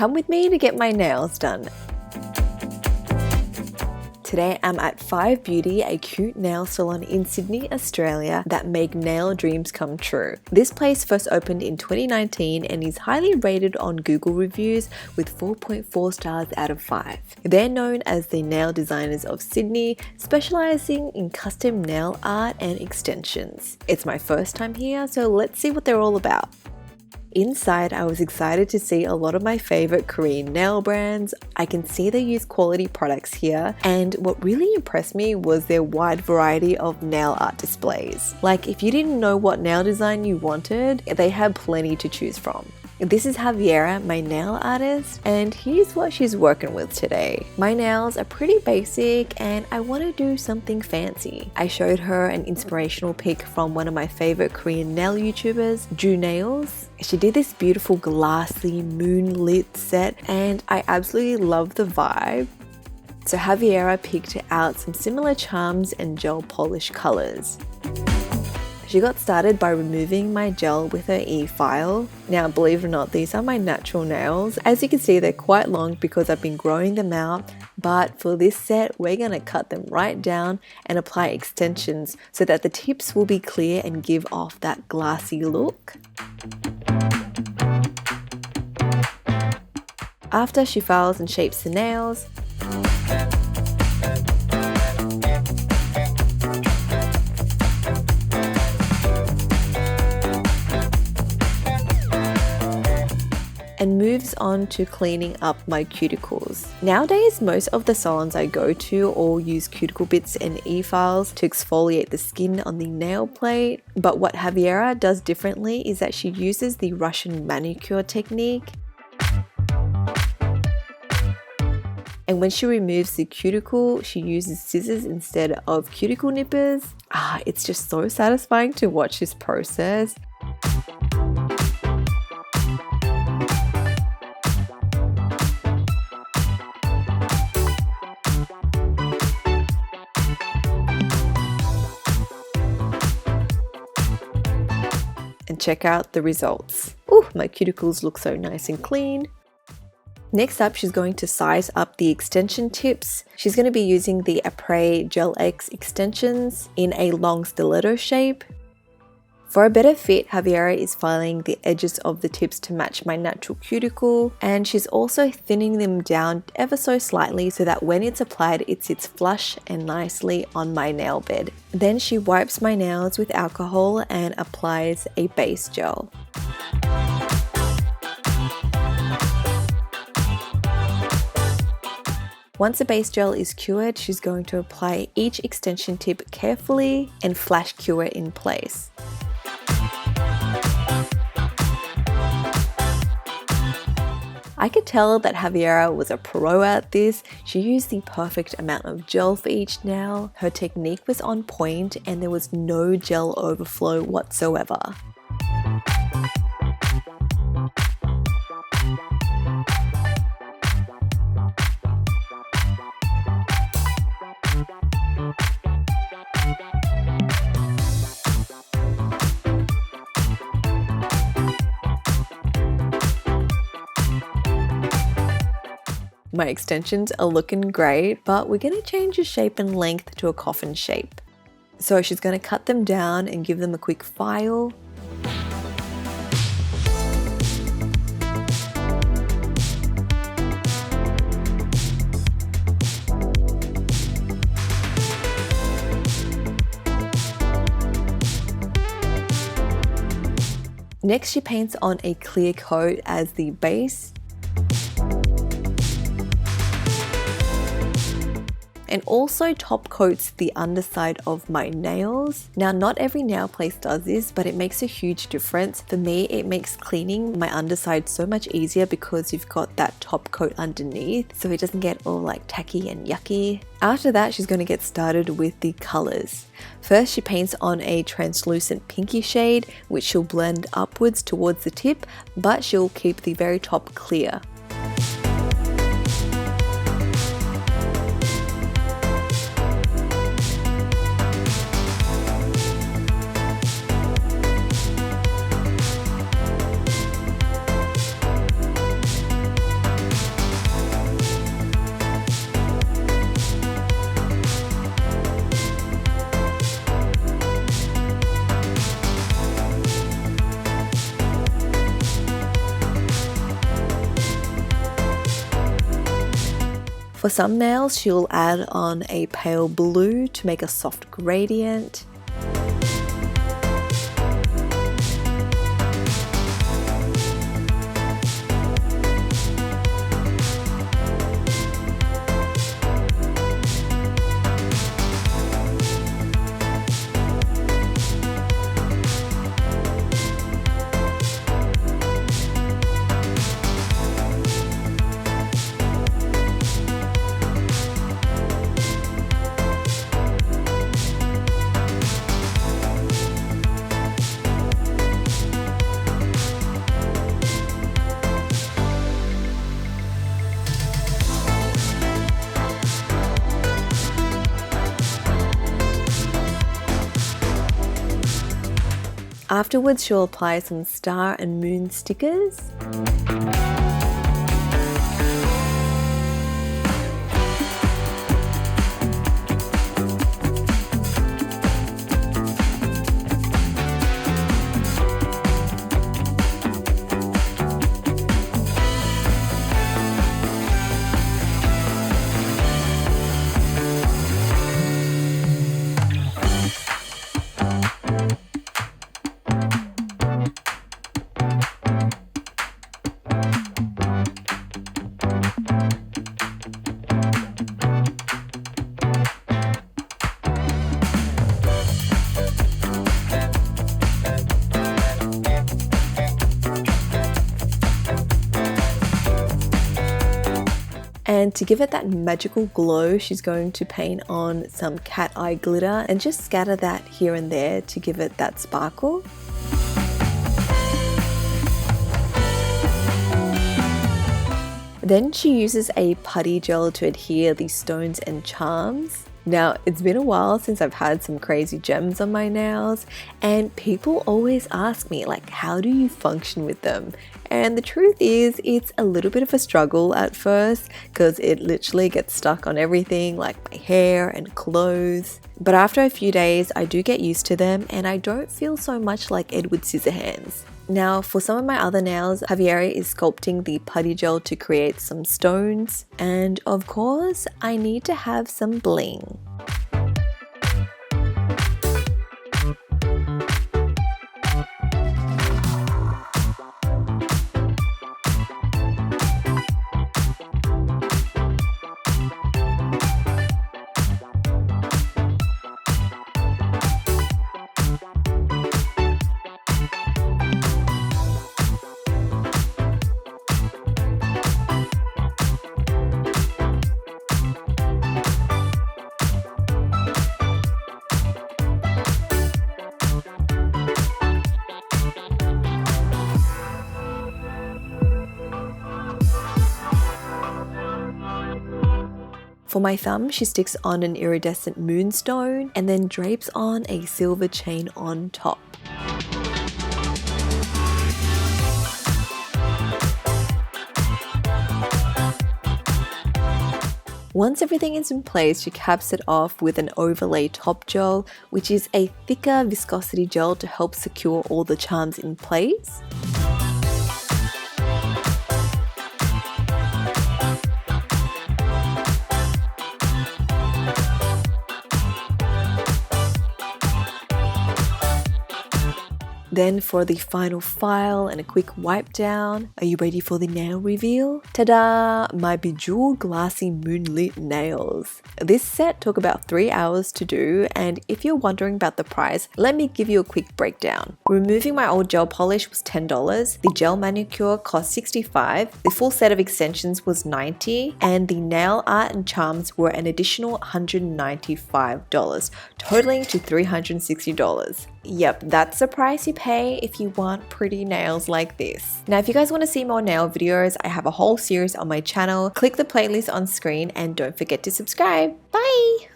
come with me to get my nails done. Today I'm at 5 Beauty, a cute nail salon in Sydney, Australia that make nail dreams come true. This place first opened in 2019 and is highly rated on Google reviews with 4.4 stars out of 5. They're known as the nail designers of Sydney, specializing in custom nail art and extensions. It's my first time here, so let's see what they're all about. Inside, I was excited to see a lot of my favorite Korean nail brands. I can see they use quality products here, and what really impressed me was their wide variety of nail art displays. Like, if you didn't know what nail design you wanted, they had plenty to choose from. This is Javiera, my nail artist, and here's what she's working with today. My nails are pretty basic and I want to do something fancy. I showed her an inspirational pic from one of my favorite Korean nail YouTubers, Ju Nails. She did this beautiful glassy moonlit set and I absolutely love the vibe. So Javiera picked out some similar charms and gel polish colors. She got started by removing my gel with her e-file. Now, believe it or not, these are my natural nails. As you can see, they're quite long because I've been growing them out, but for this set, we're gonna cut them right down and apply extensions so that the tips will be clear and give off that glassy look. After she files and shapes the nails, and moves on to cleaning up my cuticles. Nowadays, most of the salons I go to all use cuticle bits and e-files to exfoliate the skin on the nail plate, but what Javiera does differently is that she uses the Russian manicure technique. And when she removes the cuticle, she uses scissors instead of cuticle nippers. It's just so satisfying to watch this process. And check out the results. Ooh, my cuticles look so nice and clean. Next up, she's going to size up the extension tips. She's going to be using the Après Gel X extensions in a long stiletto shape. For a better fit, Javiera is filing the edges of the tips to match my natural cuticle, and she's also thinning them down ever so slightly so that when it's applied, it sits flush and nicely on my nail bed. Then she wipes my nails with alcohol and applies a base gel. Once the base gel is cured, she's going to apply each extension tip carefully and flash cure in place. I could tell that Javiera was a pro at this. She used the perfect amount of gel for each nail. Her technique was on point and there was no gel overflow whatsoever. My extensions are looking great, but we're going to change the shape and length to a coffin shape. So she's going to cut them down and give them a quick file. Next, she paints on a clear coat as the base. And also top coats the underside of my nails. Now, not every nail place does this, but it makes a huge difference. For me, it makes cleaning my underside so much easier because you've got that top coat underneath, so it doesn't get all like tacky and yucky. After that, she's going to get started with the colors. First, she paints on a translucent pinky shade, which she'll blend upwards towards the tip, but she'll keep the very top clear. For some nails, she'll add on a pale blue to make a soft gradient. Afterwards, she'll apply some star and moon stickers. And to give it that magical glow, she's going to paint on some cat eye glitter and just scatter that here and there to give it that sparkle. Then she uses a putty gel to adhere the stones and charms. Now, it's been a while since I've had some crazy gems on my nails, and people always ask me, like, how do you function with them? And the truth is, it's a little bit of a struggle at first because it literally gets stuck on everything like my hair and clothes. But after a few days, I do get used to them and I don't feel so much like Edward Scissorhands. Now, for some of my other nails, Javiera is sculpting the putty gel to create some stones. And of course, I need to have some bling. For my thumb, she sticks on an iridescent moonstone and then drapes on a silver chain on top. Once everything is in place, she caps it off with an overlay top gel, which is a thicker viscosity gel to help secure all the charms in place. Then for the final file and a quick wipe down, are you ready for the nail reveal? Ta-da! My bejeweled glassy moonlit nails. This set took about 3 hours to do, and if you're wondering about the price, let me give you a quick breakdown. Removing my old gel polish was $10, the gel manicure cost $65, the full set of extensions was $90, and the nail art and charms were an additional $195, totaling to $360. Yep, that's the price you pay if you want pretty nails like this. Now, if you guys want to see more nail videos, I have a whole series on my channel. Click the playlist on screen and don't forget to subscribe. Bye!